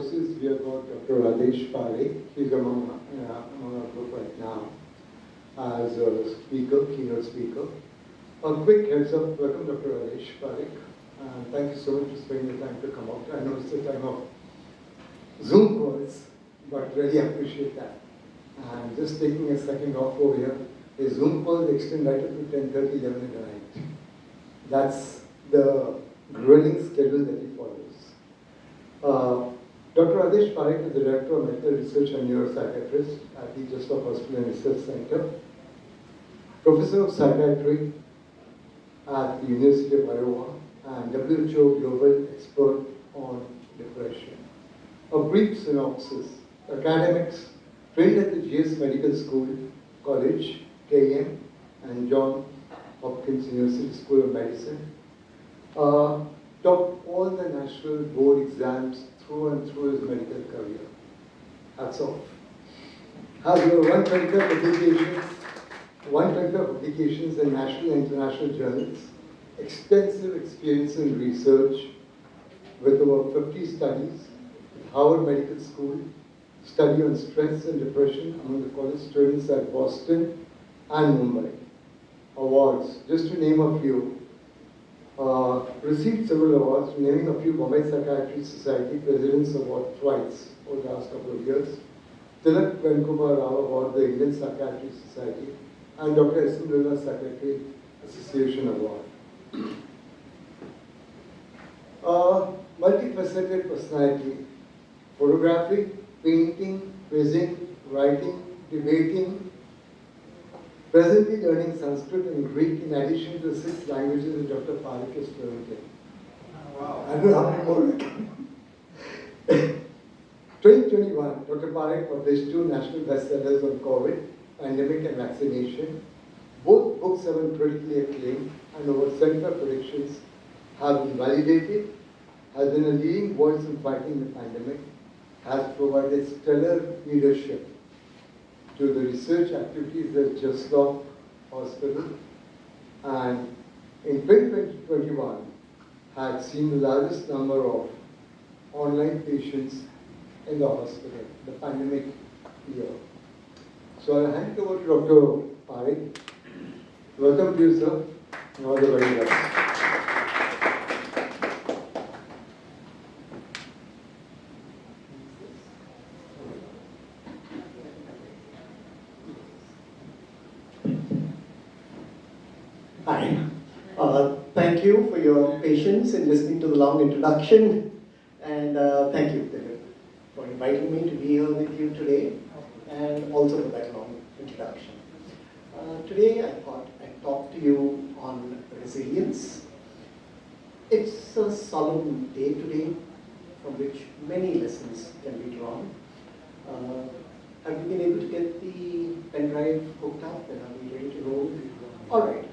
voices, we have got Dr. Rajesh Parikh. He's among our group right now as a speaker, keynote speaker. A quick heads up, welcome Dr. Rajesh Parikh. And thank you so much for spending the time to come out. I know it's the time of Zoom calls, but really appreciate that. And just taking a second off over here, the Zoom calls extend right up to 10:30, 11 in the night. That's the grueling schedule that he follows. Dr. Rajesh Parikh is the Director of Medical Research and Neuropsychiatrist at the Jaslok Hospital and Research Center, Professor of Psychiatry at the University of Iowa, and WHO Global Expert on Depression. A brief synopsis: academics, trained at the GS Medical School, College, KM, and John Hopkins University School of Medicine. Topped all the national board exams through and through his medical career. Hats off. Has over 125 publications in national and international journals, extensive experience in research with over 50 studies, at Harvard Medical School, study on stress and depression among the college students at Boston and Mumbai. Awards, just to name a few. Received several awards, naming a few: Bombay Psychiatry Society President's Award twice over the last couple of years, Tilak Venkumar Rao Award, the Indian Psychiatry Society, and Dr. S. M. Birla Psychiatry Association Award. Multifaceted personality: photography, painting, quizzing, writing, debating. Presently learning Sanskrit and Greek in addition to the 6 languages that Dr. Parikh is fluent in. Wow. I don't know how many more. 2021, Dr. Parikh published 2 national bestsellers on COVID, pandemic and vaccination. Both books have been critically acclaimed and over 75 predictions have been validated, has been a leading voice in fighting the pandemic, has provided stellar leadership to the research activities at Jaslok Hospital, and in 2021 had seen the largest number of online patients in the hospital, the pandemic year. So I'll hand it over to Dr. Parikh. Welcome to you, sir, and all the very best. Hi. Thank you for your patience in listening to the long introduction, and thank you, David, for inviting me to be here with you today, and also for that long introduction. Today I thought I'd talk to you on resilience. It's a solemn day today from which many lessons can be drawn. Have you been able to get the pen drive hooked up, and are we ready to roll? All right.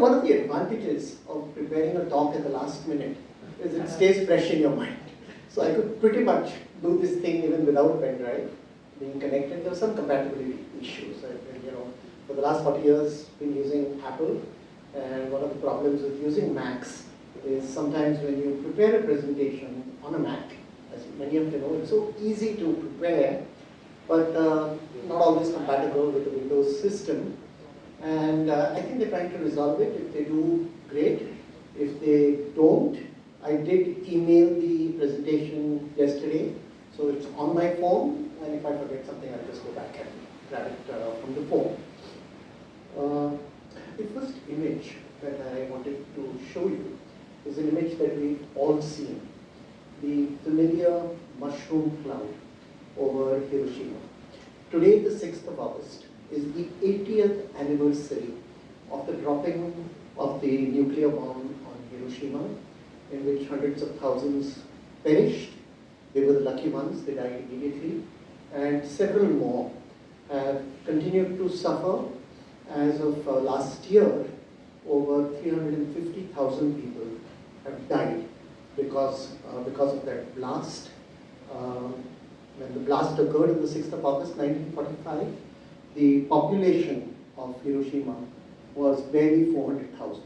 One of the advantages of preparing a talk at the last minute is it stays fresh in your mind. So I could pretty much do this thing even without a pen drive being connected. There were some compatibility issues. For the last 40 years, been using Apple, and one of the problems with using Macs is sometimes when you prepare a presentation on a Mac, as many of you know, it's so easy to prepare, but not always compatible with the Windows system. And I think they're trying to resolve it. If they do, great. If they don't, I did email the presentation yesterday, so it's on my phone, and if I forget something, I'll just go back and grab it from the phone. The first image that I wanted to show you is an image that we've all seen, the familiar mushroom cloud over Hiroshima. Today, the 6th of August, is the 80th anniversary of the dropping of the nuclear bomb on Hiroshima, in which hundreds of thousands perished. They were the lucky ones, they died immediately, and several more have continued to suffer. As of last year, over 350,000 people have died because of that blast. When the blast occurred on the 6th of August 1945, the population of Hiroshima was barely 400,000.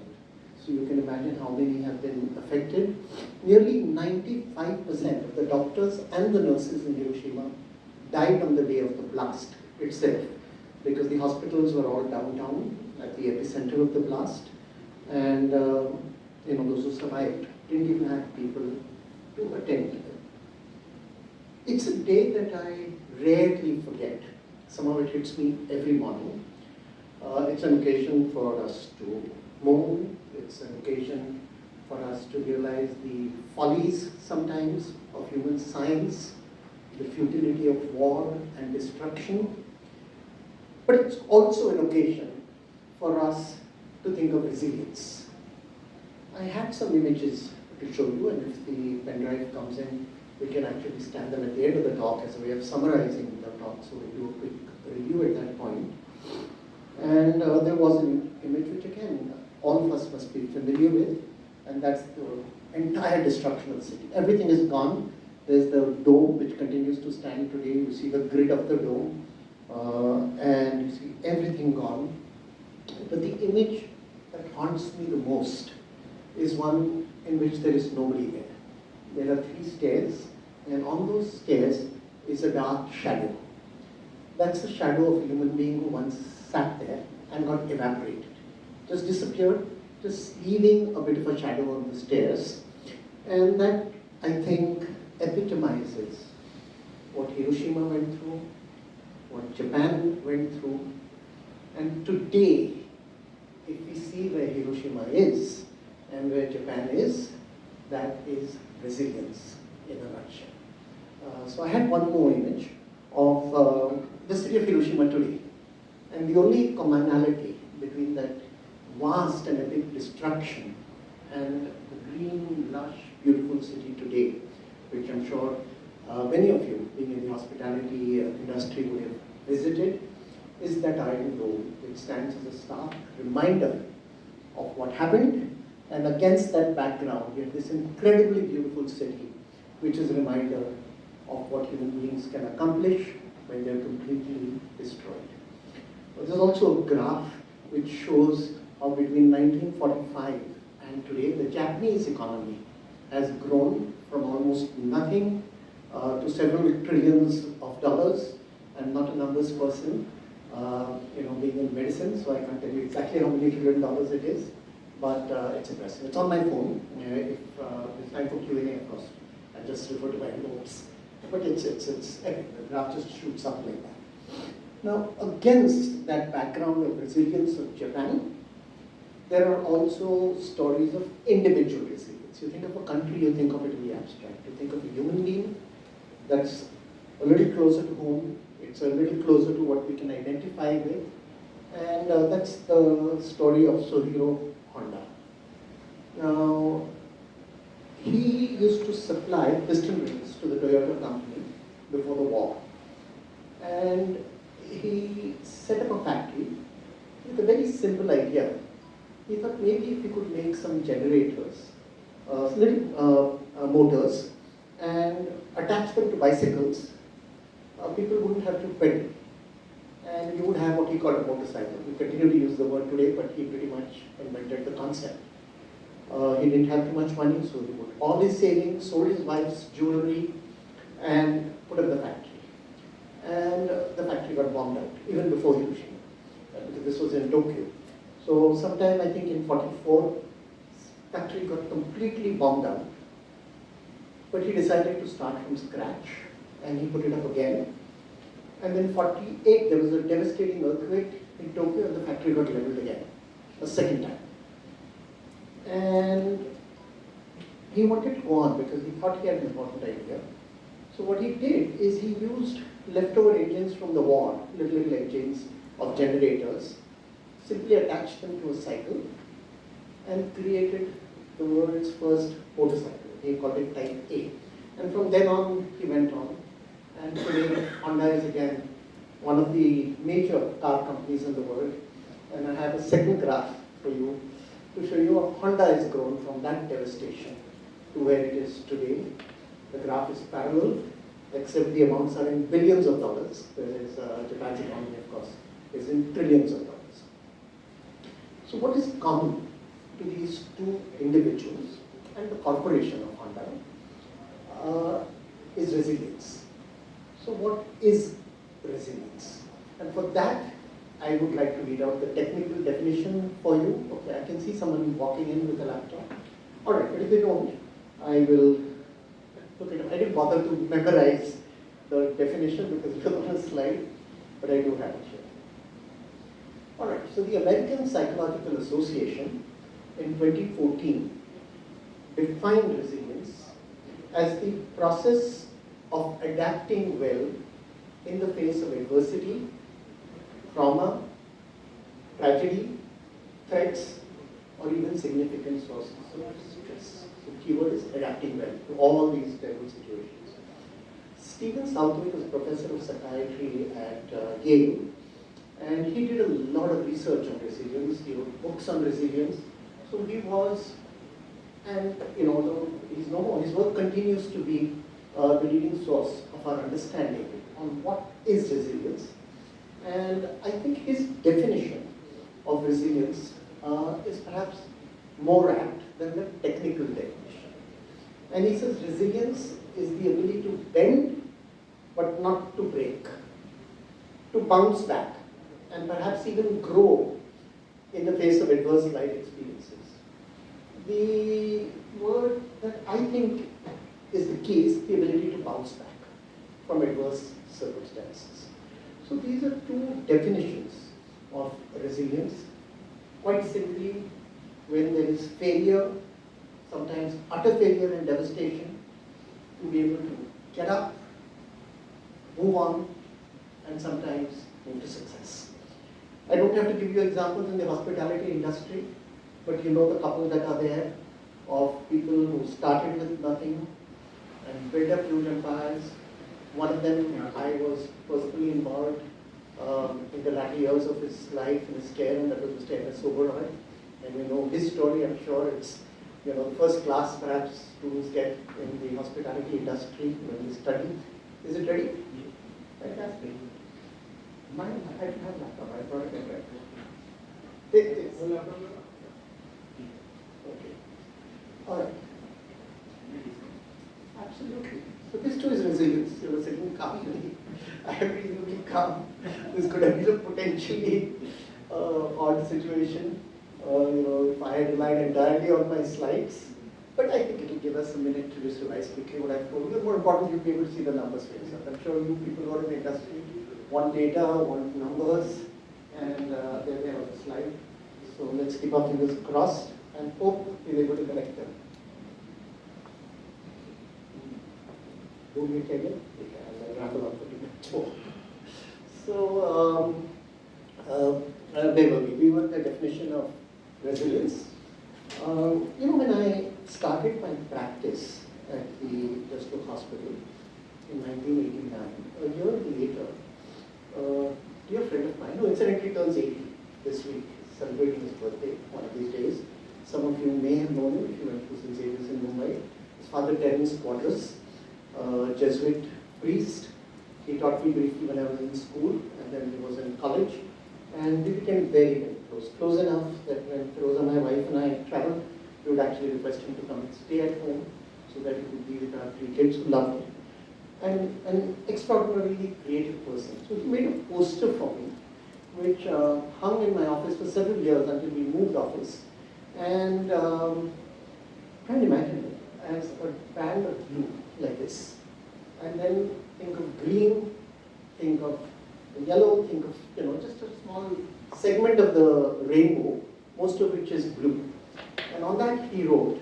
So you can imagine how many have been affected. Nearly 95% of the doctors and the nurses in Hiroshima died on the day of the blast itself, because the hospitals were all downtown at the epicenter of the blast, and those who survived didn't even have people to attend to them. It's a day that I rarely forget. Somehow it hits me every morning. It's an occasion for us to mourn. It's an occasion for us to realize the follies sometimes of human science, the futility of war and destruction. But it's also an occasion for us to think of resilience. I had some images to show you, and if the pen drive comes in, we can actually stand them at the end of the talk as a way of summarizing the talk, so we'll do a quick review at that point. And there was an image which, again, all of us must be familiar with, and that's the entire destruction of the city. Everything is gone. There's the dome which continues to stand today. You see the grid of the dome, and you see everything gone. But the image that haunts me the most is one in which there is nobody there. There are 3 stairs, and on those stairs is a dark shadow. That's the shadow of a human being who once sat there and got evaporated. Just disappeared, just leaving a bit of a shadow on the stairs. And that, I think, epitomizes what Hiroshima went through, what Japan went through. And today, if we see where Hiroshima is and where Japan is, that is resilience in a nutshell. So I had one more image of the city of Hiroshima today. And the only commonality between that vast and epic destruction and the green, lush, beautiful city today, which I'm sure many of you, being in the hospitality industry, would have visited, is that Iron Dome, which stands as a stark reminder of what happened. And against that background, you have this incredibly beautiful city, which is a reminder of what human beings can accomplish when they're completely destroyed. There's also a graph which shows how between 1945 and today, the Japanese economy has grown from almost nothing to several trillions of dollars. I'm not a numbers person, being in medicine, so I can't tell you exactly how many $1 trillion it is, but it's impressive. It's on my phone. If it's time for Q&A, of course, I just refer to my notes. But it's epic. The graph just shoots up like that. Now, against that background of resilience of Japan, there are also stories of individual resilience. You think of a country, you think of it in the abstract. You think of a human being that's a little closer to home. It's a little closer to what we can identify with. And that's the story of Sohiro Honda. Now, he used to supply piston rings to the Toyota company before the war. And he set up a factory with a very simple idea. He thought maybe if he could make some generators, little motors, and attach them to bicycles, people wouldn't have to pedal. And you would have what he called a motorcycle. We continue to use the word today, but he pretty much invented the concept. He didn't have too much money, so he put all his savings, sold his wife's jewelry, and put up the factory. And the factory got bombed out, even before Hiroshima, because this was in Tokyo. So sometime, I think in 44, factory got completely bombed out. But he decided to start from scratch, and he put it up again. And then in 48, there was a devastating earthquake in Tokyo, and the factory got leveled again, a second time. And he wanted to go on because he thought he had an important idea. So what he did is he used leftover engines from the war, little engines of generators, simply attached them to a cycle, and created the world's first motorcycle. He called it Type A. And from then on, he went on. And today, Honda is again one of the major car companies in the world. And I have a second graph for you to show you how Honda has grown from that devastation to where it is today. The graph is parallel, except the amounts are in billions of dollars, whereas Japan's economy, of course, is in trillions of dollars. So what is common to these two individuals and the corporation of Honda is resilience. So what is resilience? And for that, I would like to read out the technical definition for you. Okay, I can see someone walking in with a laptop. All right, but if they don't, I will look at it. I didn't bother to memorize the definition because it was on a slide, but I do have it here. All right, so the American Psychological Association in 2014 defined resilience as the process of adapting well in the face of adversity, trauma, tragedy, threats, or even significant sources of stress. So the keyword is adapting well to all these terrible situations. Stephen Southwick was a professor of psychiatry at Yale, and he did a lot of research on resilience. He wrote books on resilience. So he was, and he's no more. His work continues to be the leading source of our understanding on what is resilience. And I think his definition of resilience is perhaps more apt than the technical definition. And he says resilience is the ability to bend but not to break, to bounce back, and perhaps even grow in the face of adverse life experiences. The word that I think is the key is the ability to bounce back from adverse circumstances. So these are two definitions of resilience. Quite simply, when there is failure, sometimes utter failure and devastation, to be able to get up, move on, and sometimes move to success. I don't have to give you examples in the hospitality industry, but you know the couple that are there of people who started with nothing and built up huge empires. One of them, I was personally involved in the latter years of his life in his care, and that was Mr. M.S. Soberoi. And we know his story. I'm sure it's the first class perhaps students get in the hospitality industry when they study. Is it ready? Fantastic. Mine, I don't have a laptop. I brought it right. This. Okay. All right. Absolutely. So this too is resilience. You were sitting calmly. I am reasonably calm. This could have been a potentially odd situation. If I had relied entirely on my slides. But I think it will give us a minute to just revise quickly what I've told you. More importantly, you'll be able to see the numbers for yourself. I'm sure you people who are in the industry want data, want numbers, and they're there on the slide. So let's keep our fingers crossed and hope we're able to collect them. Do we take it? I'll wrap it up for you. So, we were the definition of resilience. When I started my practice at the Jaslok hospital in 1989, a year later, a dear friend of mine, who incidentally turns 80 this week, celebrating his birthday one of these days. Some of you may have known him if you went to St. Xavier's in Mumbai. His father, Terence Quadras, Jesuit priest. He taught me briefly when I was in school, and then he was in college. And we became very, very close. Close enough that when Firoza, my wife, and I traveled, we would actually request him to come and stay at home so that he could be with our 3 kids who loved him. And an extraordinarily creative person. So he made a poster for me, which hung in my office for several years until we moved office. And can't imagine it as a band of blue like this. And then think of green, think of yellow, think of just a small segment of the rainbow, most of which is blue. And on that he wrote,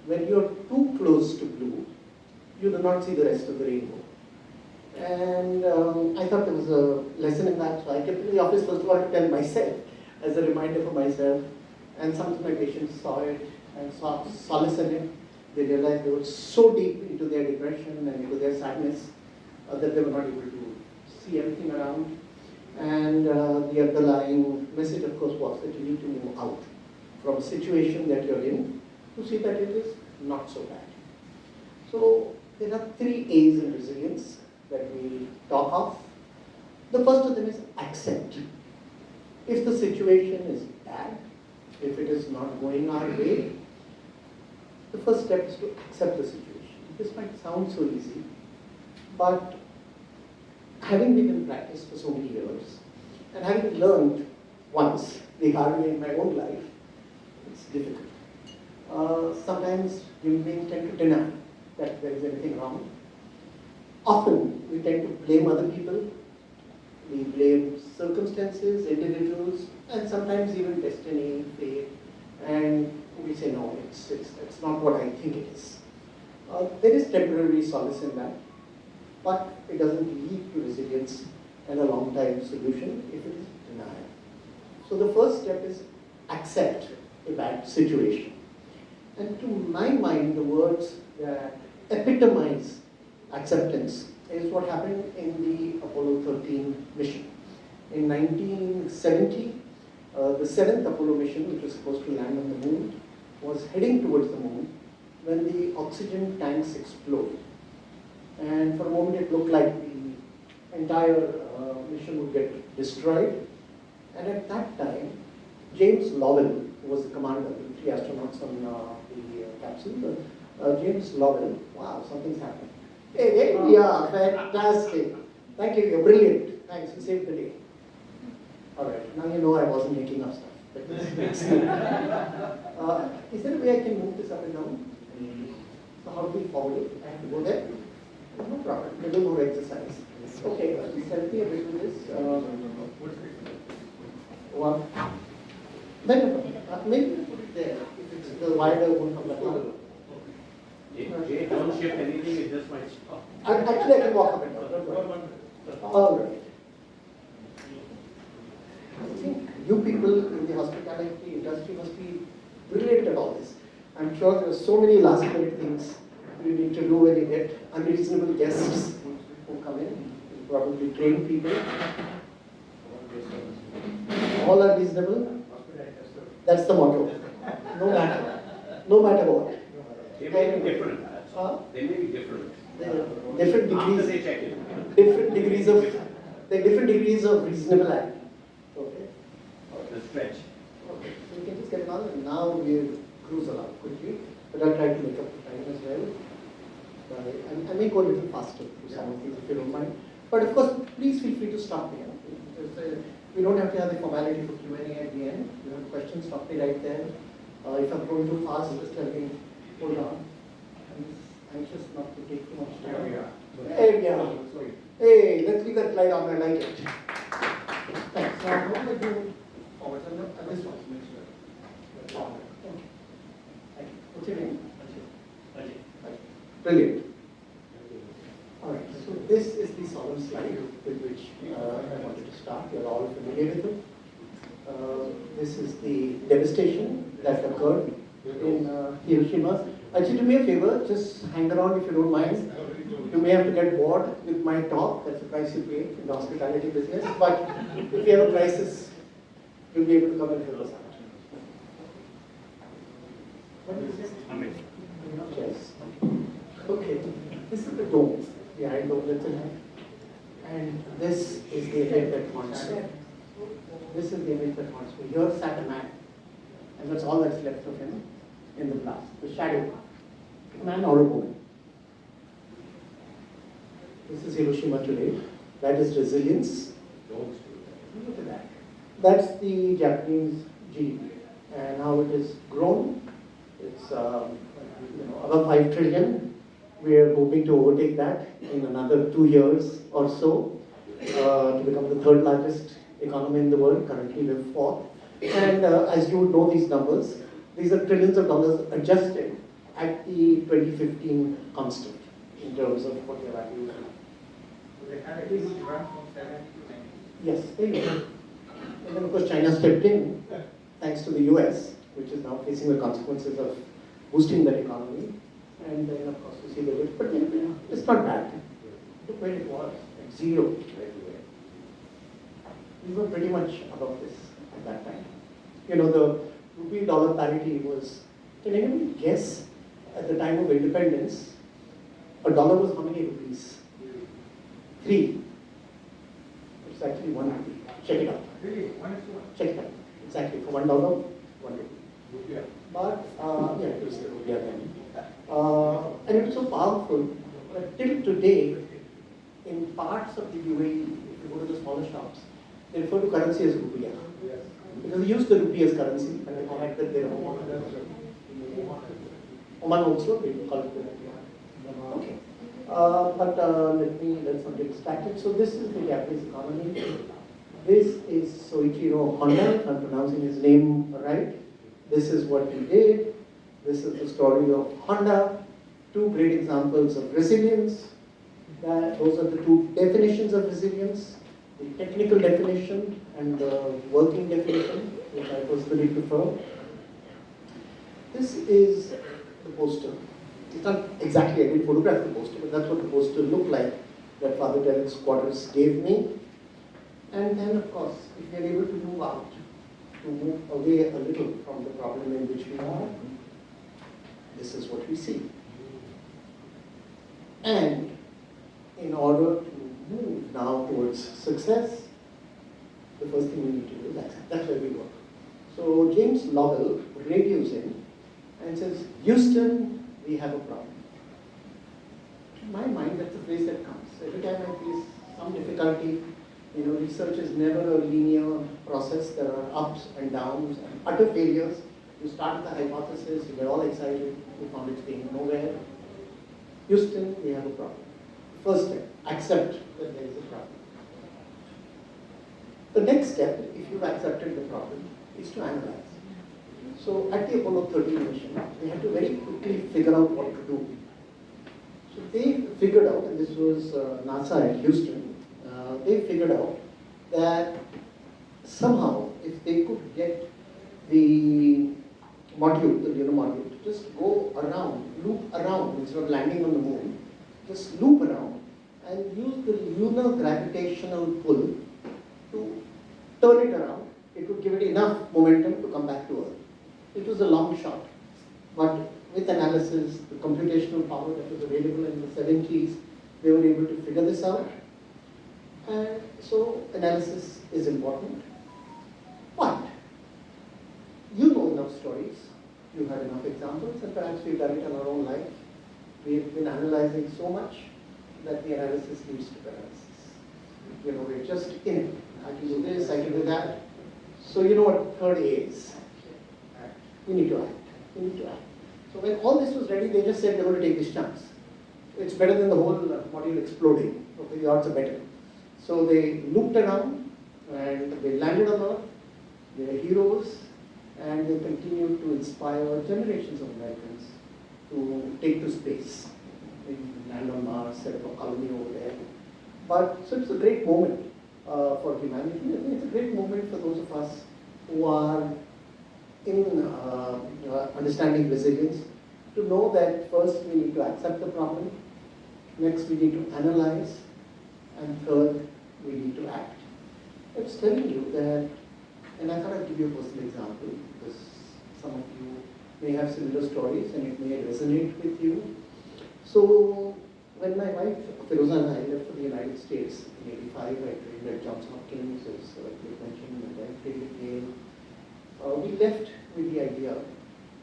when you're too close to blue, you do not see the rest of the rainbow. And I thought there was a lesson in that, so I kept it in the office first of all to tell myself, as a reminder for myself. And some of my patients saw it and saw solace in it. They realized they were so deep into their depression and into their sadness that they were not able to see everything around. And the underlying message, of course, was that you need to move out from a situation that you're in to see that it is not so bad. So there are 3 A's in resilience that we talk of. The first of them is accept. If the situation is bad, if it is not going our way, the first step is to accept the situation. This might sound so easy, but having been in practice for so many years, and having learned once the hard way in my own life, it's difficult. Sometimes human beings tend to deny that there is anything wrong. Often we tend to blame other people. We blame circumstances, individuals, and sometimes even destiny, fate, and we say, no, it's not what I think it is. There is temporary solace in that, but it doesn't lead to resilience and a long-time solution if it is denial. So the first step is accept a bad situation. And to my mind, the words that epitomize acceptance is what happened in the Apollo 13 mission. In 1970, the 7th Apollo mission, which was supposed to land on the moon, was heading towards the moon when the oxygen tanks exploded. And for a moment it looked like the entire mission would get destroyed. And at that time, James Lovell, who was the commander, the 3 astronauts on the capsule, James Lovell, wow, something's happening. Hey, there we are, fantastic. Thank you, you're brilliant. Thanks, you saved the day. All right, now you know I wasn't making up stuff. But is there a way I can move this up and down? So how do we forward it? I have to go there? No problem, a little more exercise. Okay, help me a bit with this. One. Then maybe we put it there. If it's the wider won't come back down. Jay, don't shift anything, it just might stop. Actually, I can walk up and down. Don't worry. All right. I think you people in the hospitality industry must be brilliant at all this. I'm sure there are so many last minute things you need to do when you get unreasonable guests who come in. You probably train people. All are reasonable. That's the motto. No matter. No matter what. They may be different. They may be different. Different degrees. After they check it. Different degrees of reasonable. Okay. The stretch. Okay. So we can just get it on, and now we'll cruise along quickly. But I'll try to make up the time as well. I may go a little faster through some of these if you don't mind. But of course, please feel free to stop me. We don't have to have the formality for Q&A at the end. If you have questions, stop me right there. If I'm going too fast, just tell me, hold on. I'm just anxious not to take too much time. There we are. Hey, let's leave that light on. I like it. Thanks. Now, what do I do forward? And this one. Forward. Thank you. Thank you. What's your name? Rajesh. Brilliant. All right. So this is the solemn slide with which I wanted to start. You're all familiar with it. This is the devastation that occurred in Hiroshima. Actually, do me a favor, just hang around if you don't mind. You may have to get bored with my talk, that's the price you pay in the hospitality business, but if you have a crisis, you'll be able to come and help us out. What is this? Yes. Okay, this is the dome, the iron dome that's in here. And this is the image that haunts me. This is the image that haunts me. Here sat a man, and that's all that's left of him in the blast, the shadow, a man or a woman. This is Hiroshima today. That is resilience. Look at that. That's the Japanese GDP, and how it has grown. It's above 5 trillion. We are hoping to overtake that in another 2 years or so to become the 3rd largest economy in the world. Currently, we're 4th. And as you would know these numbers, these are trillions of dollars adjusted at the 2015 constant in terms of what their value is. So they had a huge run from 70 to 90. Yes, they did. And then of course China stepped in, thanks to the US, which is now facing the consequences of boosting that economy. And then of course we see the lift, but it's not bad. Look where it was, at 0. We were pretty much above this at that time. You know, the rupee dollar parity was, can anyone guess at the time of independence, a dollar was how many rupees? 3. It's actually 1 rupee. Check it out. Really? 1:1. Check it out. Exactly. For $1, wonderful. Yeah. But, yeah, it was the Rupia then. And it was so powerful that till today, in parts of the UAE, if you go to the smaller shops, they refer to currency as Rupia. Because they use the rupee as currency and they connect that their own. Oman also, they call it the rupee. Okay. Let's not get distracted. So this is the Japanese economy. This is Soichiro Honda, if I'm pronouncing his name right. This is what he did. This is the story of Honda. Two great examples of resilience. Those are the two definitions of resilience. The technical definition and the working definition, which I personally prefer. This is the poster. It's not exactly, I didn't photograph the poster, but that's what the poster looked like that Father Derek's quarters gave me. And then, of course, if we are able to move out, to move away a little from the problem in which we are, this is what we see. And in order to move now towards success, the first thing we need to do is accept. That's where we work. So James Lovell radios in and says, Houston, we have a problem. In my mind, that's the phrase that comes. Every time I face some difficulty, research is never a linear process. There are ups and downs and utter failures. You start with a hypothesis, you get all excited, you found it being nowhere. Houston, we have a problem. First step, accept that there is a problem. The next step, if you've accepted the problem, is to analyze. So at the Apollo 13 mission, they had to very quickly figure out what to do. So they figured out, and this was NASA at Houston, they figured out that somehow if they could get the module, the lunar module, to just go around, loop around instead of landing on the moon, just loop around and use the lunar gravitational pull to turn it around, it would give it enough momentum to come back to Earth. It was a long shot, but with analysis, the computational power that was available in the 70s, they were able to figure this out. And so analysis is important. But you know enough stories, you have enough examples, and perhaps we've done it in our own life. We've been analyzing so much that the analysis leads to paralysis. We're just in it. I can do this, I can do that. So you know what third A is? We need to act. We need to act. So when all this was ready, they just said they're going to take this chance. It's better than the whole module exploding. Okay, the odds are better. So they looped around and they landed on Earth. They're heroes, and they continue to inspire generations of Americans to take to space. They land on Mars, set up a colony over there. So it's a great moment for humanity. I think it's a great moment for those of us who are in understanding resilience, to know that first we need to accept the problem, next we need to analyze, and third we need to act. I was telling you that, and I thought I'd give you a personal example, because some of you may have similar stories and it may resonate with you. So when my wife, Firoza, and I left for the United States in '85, I trained at Johns Hopkins, as you mentioned, my wife trained at Yale. We left with the idea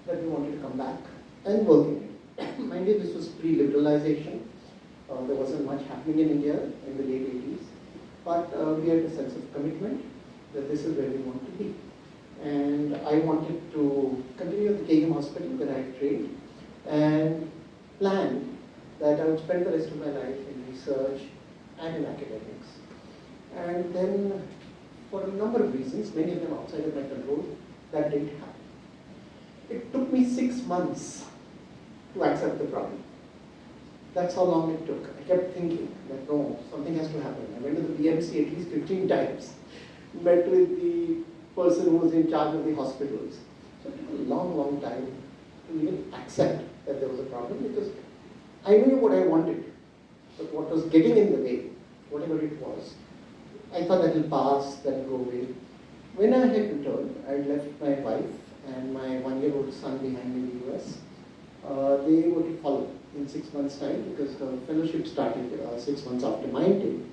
that we wanted to come back and work in it. Mind you, this was pre-liberalization. There wasn't much happening in India in the late 80s. But we had a sense of commitment that this is where we want to be. And I wanted to continue at the KM Hospital where I had trained and plan that I would spend the rest of my life in research and in academics. And then, for a number of reasons, many of them outside of my control, that didn't happen. It took me 6 months to accept the problem. That's how long it took. I kept thinking that no, something has to happen. I went to the BMC at least 15 times, met with the person who was in charge of the hospitals. So it took a long, long time to even accept that there was a problem, because I knew what I wanted, but what was getting in the way, whatever it was, I thought that will pass, that will go away. When I had returned, I left my wife and my 1-year-old son behind in the US. They were to follow in 6 months' time, because the fellowship started 6 months after mine did.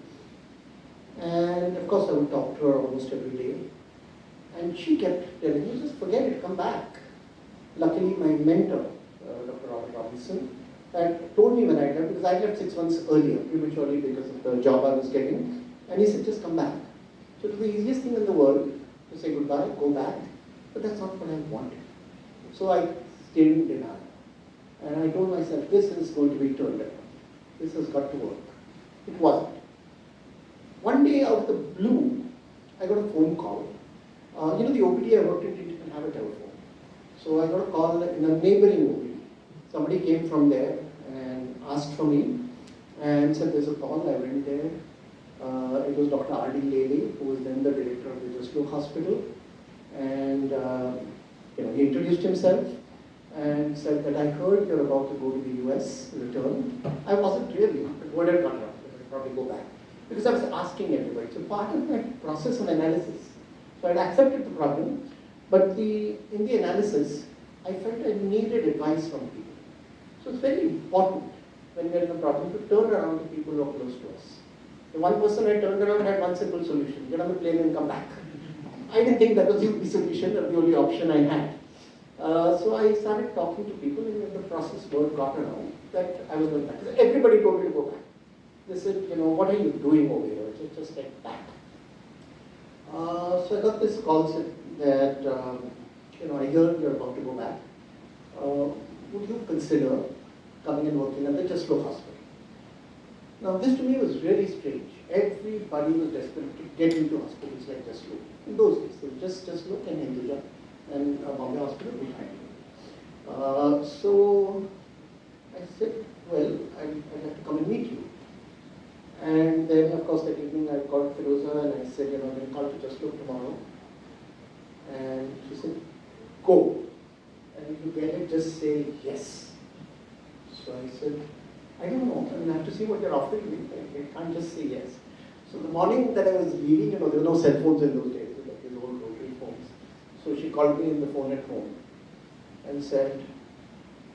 And of course, I would talk to her almost every day. And she kept telling me, just forget it, come back. Luckily, my mentor, Dr. Robert Robinson, had told me when I left, because I left 6 months earlier, prematurely because of the job I was getting, and he said, just come back. So it was the easiest thing in the world to say goodbye, go back, but that's not what I wanted. So I stayed in denial. And I told myself, this is going to be turned around. This has got to work. It wasn't. One day out of the blue, I got a phone call. The OPD I worked in didn't even have a telephone. So I got a call in a neighboring OPD. Somebody came from there and asked for me and said, there's a call. I went there. It was Dr. R.D. Lele, who was then the director of the Jaslok hospital. And he introduced himself and said that I heard you're about to go to the US, return. I wasn't really, but word had gone around that I'd probably go back. Because I was asking everybody. So part of my process of analysis, so I'd accepted the problem, but in the analysis, I felt I needed advice from people. So it's very important when we're in a problem to turn around to people who are close to us. The one person I turned around had one simple solution: get on the plane and come back. I didn't think that was the only solution or the only option I had. So I started talking to people, and in the process, word got around that I was going back. Everybody told me to go back. They said, what are you doing over here? Just get back. So I got this call that, I heard you're about to go back. Would you consider coming and working at the Jaslok hospital? Now, this to me was really strange. Everybody was desperate to get into hospitals like Jaslok. In those days, it was just Jaslok and Hinduja and Bombay Hospital behind me. So I said, well, I'd like to come and meet you. And then, of course, that evening I called Firoza and I said, I'm going to call to Jaslok tomorrow. And she said, go. And if you get it, just say yes. So I said, I don't know. I have to see what you're offering me. I can't just say yes. So the morning that I was leaving, there were no cell phones in those days, like these old rotary phones. So she called me in the phone at home and said,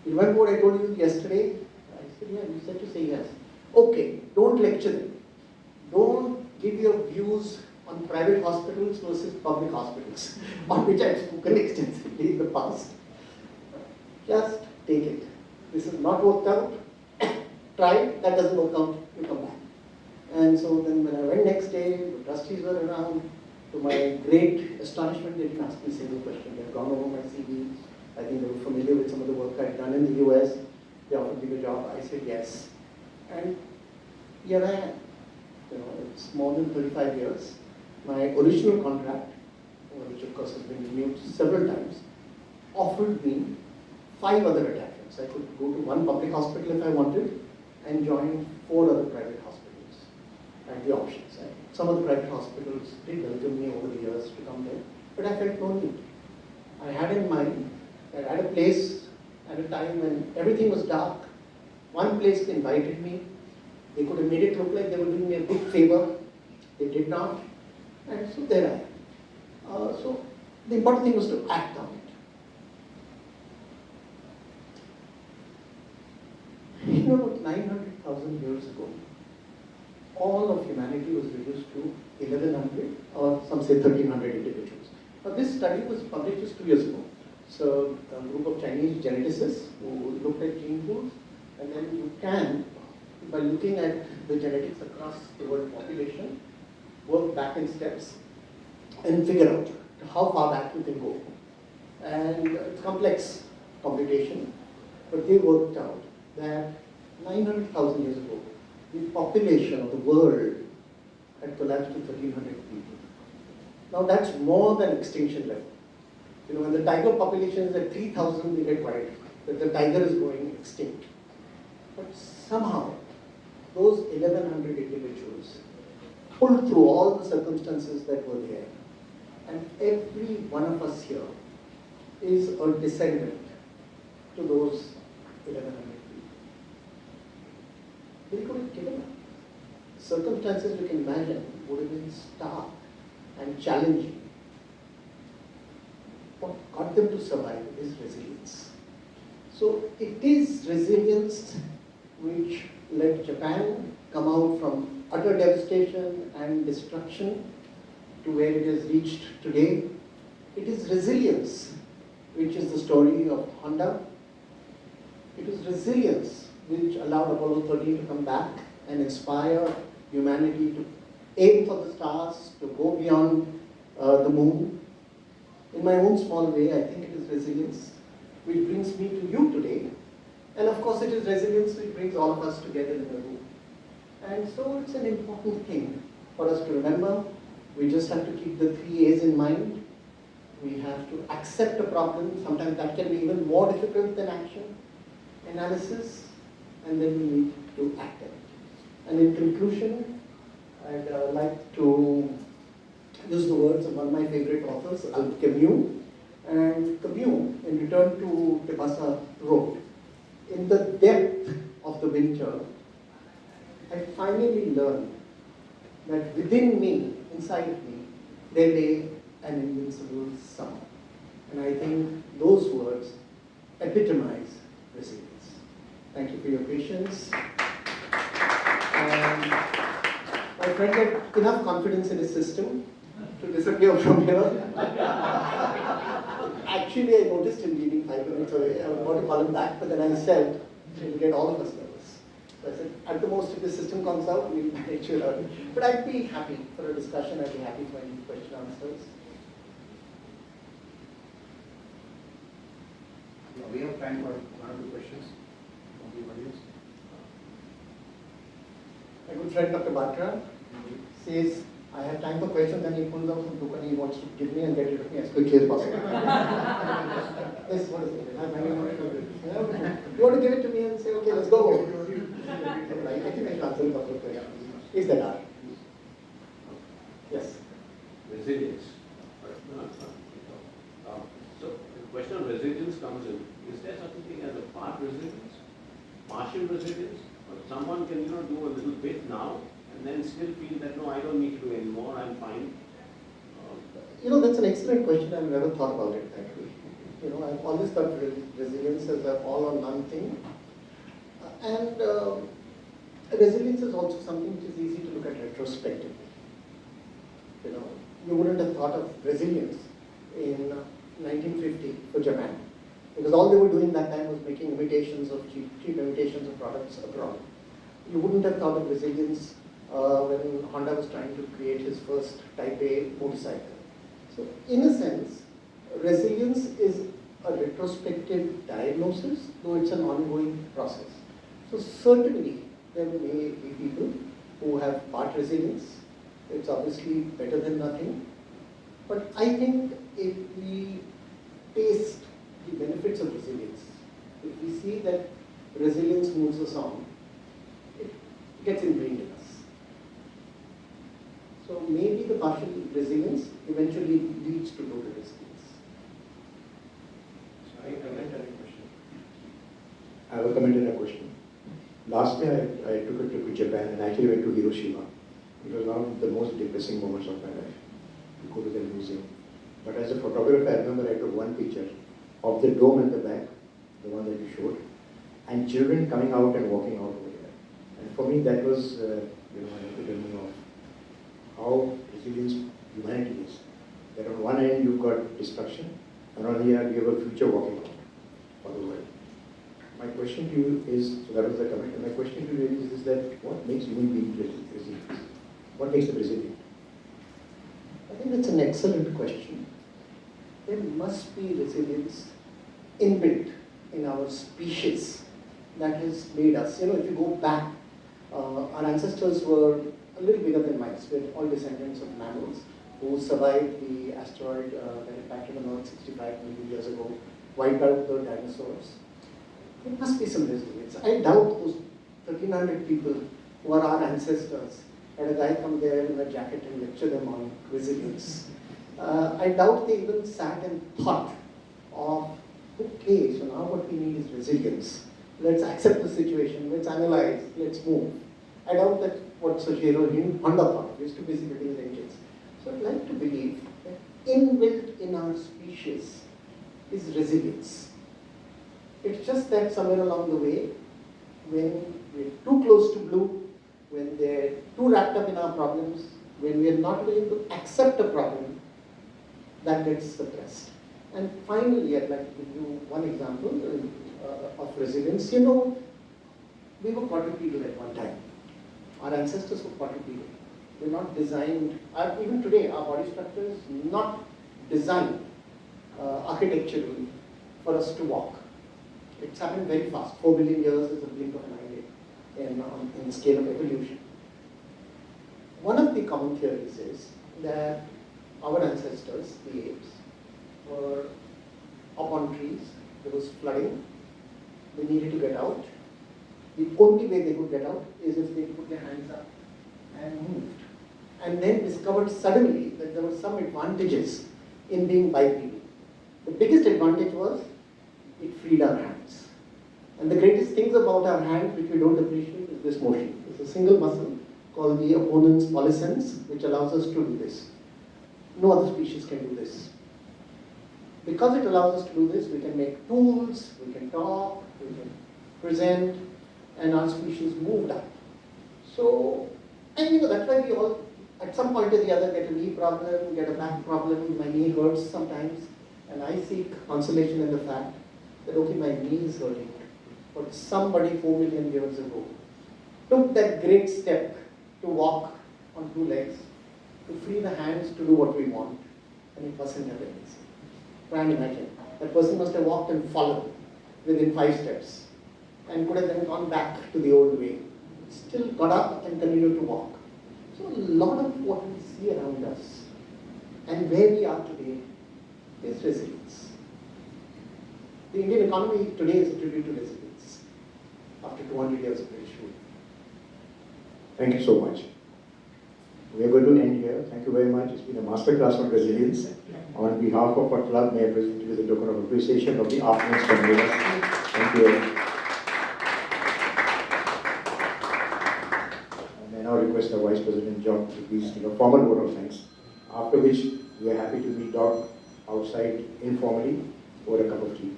you remember what I told you yesterday? I said, yeah, you said to say yes. Okay, don't lecture them. Don't give your views on private hospitals versus public hospitals, on which I've spoken extensively in the past. Just take it. This is not worked out. Try it. That doesn't work out. You come back. And so then when I went next day, the trustees were around. To my great astonishment, they didn't ask me a single question. They had gone over my CV. I think they were familiar with some of the work I'd done in the US. They offered me the job. I said yes. And here I am. It's more than 35 years. My original contract, which of course has been renewed several times, offered me 5 other attachments. I could go to one public hospital if I wanted and join 4 other private hospitals. I had the options. Some of the private hospitals did welcome me over the years to come there, but I felt no need. I had in mind that at a place, at a time when everything was dark, one place invited me. They could have made it look like they were doing me a big favor. They did not. And so there I am. So the important thing was to act on it. About 900,000 years ago, all of humanity was reduced to 1100 or some say 1300 individuals. Now this study was published just 2 years ago. So a group of Chinese geneticists who looked at gene pools, and then you can, by looking at the genetics across the world population, work back in steps and figure out how far back you can go. And it's complex computation, but they worked out that 900,000 years ago, the population of the world had collapsed to 1,300 people. Now that's more than extinction level. When the tiger population is at 3,000, we get worried that the tiger is going extinct. But somehow, those 1,100 individuals pulled through all the circumstances that were there. And every one of us here is a descendant to those 1,100 people. They could have given up. Circumstances you can imagine would have been stark and challenging. What got them to survive is resilience. So it is resilience which let Japan come out from utter devastation and destruction to where it has reached today. It is resilience, which is the story of Honda. It is resilience which allowed Apollo 13 to come back and inspire humanity to aim for the stars, to go beyond the moon. In my own small way, I think it is resilience which brings me to you today. And of course, it is resilience which brings all of us together in the room. And so it's an important thing for us to remember. We just have to keep the 3 A's in mind. We have to accept a problem. Sometimes that can be even more difficult than action, analysis, and then we need to act on it. And in conclusion, I'd like to use the words of one of my favorite authors, Camus. And Camus, in Return to Tibasa, wrote, "In the depth of the winter, I finally learned that within me, inside of me, there lay an invincible summer." And I think those words epitomize resilience. Thank you for your patience. And my friend had enough confidence in his system to disappear from here. Actually, I noticed him leaving 5 minutes away. I was about to call him back, but then I said, it will get all of us nervous. So I said, at the most, if the system comes out, we'll make sure. But I'd be happy for a discussion. I'd be happy for any question answers. We have time for 1 or 2 questions from the audience. My good friend Dr. Batra says, I have time for questions, and he pulls out some book and he wants to give me and get rid of me as quickly as possible. Yes, what is it? You want to give it to me and say, okay, let's go. I think I should answer a couple of questions. If there are. Yes. Resilience. So the question of resilience comes in. Is there such a thing as a part resilience? Partial resilience? Or someone can do a little bit now and then still feel that no, I don't need to do anymore, I'm fine. That's an excellent question. I've never thought about it that way. I've always thought resilience as an all or none thing. And resilience is also something which is easy to look at retrospectively. You wouldn't have thought of resilience in 1950 for Japan, because all they were doing that time was making imitations of cheap imitations of products abroad. You wouldn't have thought of resilience when Honda was trying to create his first Type A motorcycle. So in a sense, resilience is a retrospective diagnosis, though it's an ongoing process. So certainly there may be people who have part resilience. It's obviously better than nothing. But I think if we taste the benefits of resilience, if we see that resilience moves us on, it gets ingrained in us. So maybe the partial resilience eventually leads to total resilience. I comment on a question. I have a comment on a question. Last year I took a trip to Japan and actually went to Hiroshima. It was one of the most depressing moments of my life. You go to the museum. But as a photographer, I remember I took one picture of the dome at the back, the one that you showed, and children coming out and walking out over there. And for me, that was, an epitome of how resilient humanity is. That on one end you've got destruction, and on the other you have a future walking out for the world. My question to you is, so that was the comment, and my question to you is that what makes human beings resilient? What makes them resilient? I think that's an excellent question. There must be resilience inbuilt in our species that has made us. If you go back, our ancestors were a little bigger than mice. We're all descendants of mammals who survived the asteroid that impacted on Earth 65 million years ago, wiped out the dinosaurs. There must be some resilience. I doubt those 1,300 people who are our ancestors had a guy come there in a jacket and lecture them on resilience. I doubt they even sat and thought of, okay, so now what we need is resilience. Let's accept the situation, let's analyze, let's move. I doubt that what Soichiro Honda thought. We used to busy building engines. So I'd like to believe that inbuilt in our species is resilience. It's just that somewhere along the way, when we're too close to blue, when they're too wrapped up in our problems, when we are not willing to accept a problem, that gets suppressed. And finally, I'd like to give you one example of resilience. You know, we were quadrupedal at one time. Our ancestors were quadrupedal. They're not designed, even today, our body structure is not designed architecturally for us to walk. It's happened very fast. 4 billion years is a blink of an eyelid in the scale of evolution. One of the common theories is that our ancestors, the apes, were up on trees. There was flooding. They needed to get out. The only way they could get out is if they put their hands up and moved. And then discovered suddenly that there were some advantages in being bipedal. The biggest advantage was it freed our hands. And the greatest things about our hands, which we don't appreciate, is this motion. It's a single muscle called the opponent's polysens, which allows us to do this. No other species can do this. Because it allows us to do this, we can make tools, we can talk, we can present, and our species moved up. So, and you know, that's why we all, at some point or the other, get a knee problem, get a back problem, my knee hurts sometimes, and I seek consolation in the fact that, okay, my knee is hurting, but somebody 4 million years ago took that great step to walk on 2 legs, to free the hands to do what we want, and it wasn't ever easy. Try and imagine. That person must have walked and fallen within 5 steps, and could have then gone back to the old way. Still got up and continued to walk. So a lot of what we see around us and where we are today is resilience. The Indian economy today is a tribute to resilience after 200 years of issue. Thank you so much. We are going to end here. Thank you very much. It's been a masterclass on resilience. On behalf of our club, may I present you with a token of appreciation of the afternoon's conveners. Thank you. And I now request our Vice President John to please give a formal vote of thanks. After which, we are happy to meet Doc outside informally over a cup of tea.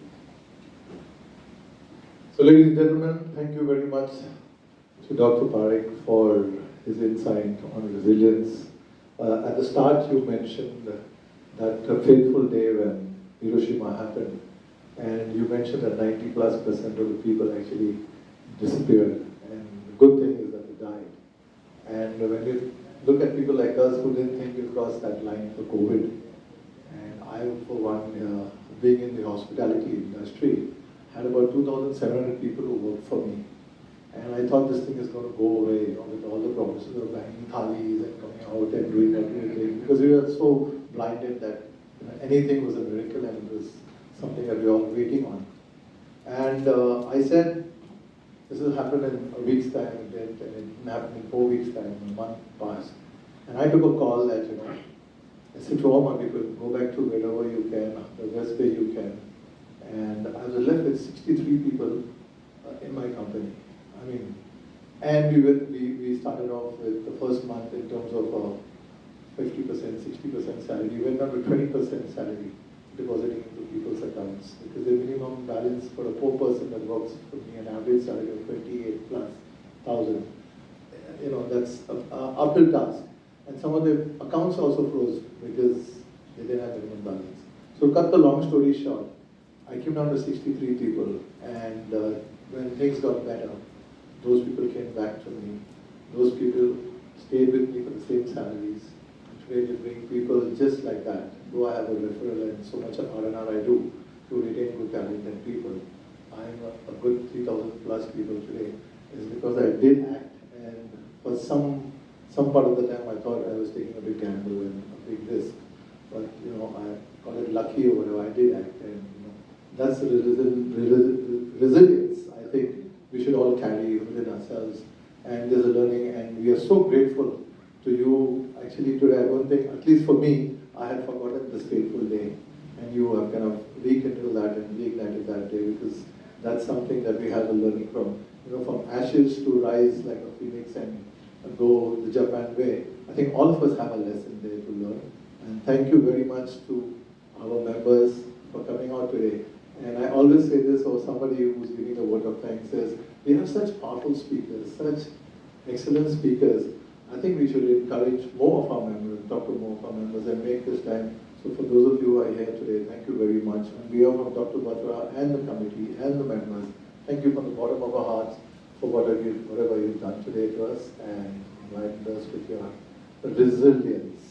So, ladies and gentlemen, thank you very much to Dr. Parikh for his insight on resilience. At the start, you mentioned that fateful day when Hiroshima happened, and you mentioned that 90+% of the people actually disappeared, and the good thing is that they died. And when you look at people like us who didn't think we'd cross that line for COVID, and I, for one, being in the hospitality industry, had about 2,700 people who worked for me. And I thought this thing is going to go away, you know, with all the promises of banging thalis and coming out and doing everything, because we were so blinded that anything was a miracle and it was something that we were all waiting on. And I said, this will happen in a week's time, and it didn't happen in 4 weeks' time, a month passed. And I took a call that, I said to all my people, go back to wherever you can, the best way you can. And I was left with 63 people in my company. I mean, and we started off with the first month in terms of 50%, 60% salary. We went down to 20% salary depositing into people's accounts, because the minimum balance for a poor person that works for me, an average salary of 28,000+, that's an uphill task. And some of the accounts also froze because they didn't have minimum balance. So cut the long story short, I came down to 63 people, and when things got better, those people came back to me. Those people stayed with me for the same salaries. Today we bring people just like that. Though I have a referral and so much of R&R I do to retain good talented people, I'm a good 3,000+ people today. Is because I did act, and for some part of the time I thought I was taking a big gamble and a big risk. But I call it lucky or whatever, I did act, and that's the resilience I think we should all carry within ourselves. And there's a learning, and we are so grateful to you. Actually today, I don't think, at least for me, I had forgotten this fateful day, and you have kind of rekindled that and reignited that day, because that's something that we have a learning from. From ashes to rise like a phoenix and go the Japan way. I think all of us have a lesson there to learn. And thank you very much to our members for coming out today. And I always say this, or somebody who's giving a word of thanks says, we have such powerful speakers, such excellent speakers. I think we should encourage more of our members, talk to more of our members and make this time. So for those of you who are here today, thank you very much. On behalf of Dr. Batra and the committee and the members, thank you from the bottom of our hearts for whatever you've done today to us and enlightened us with your resilience.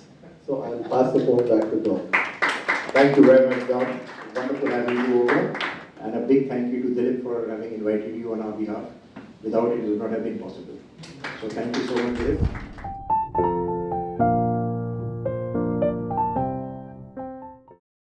So I'll pass the phone back to Doc. Thank you very much, Doc. Wonderful having you over. And a big thank you to Dilip for having invited you on our behalf. Without it, it would not have been possible. So thank you so much, Dilip.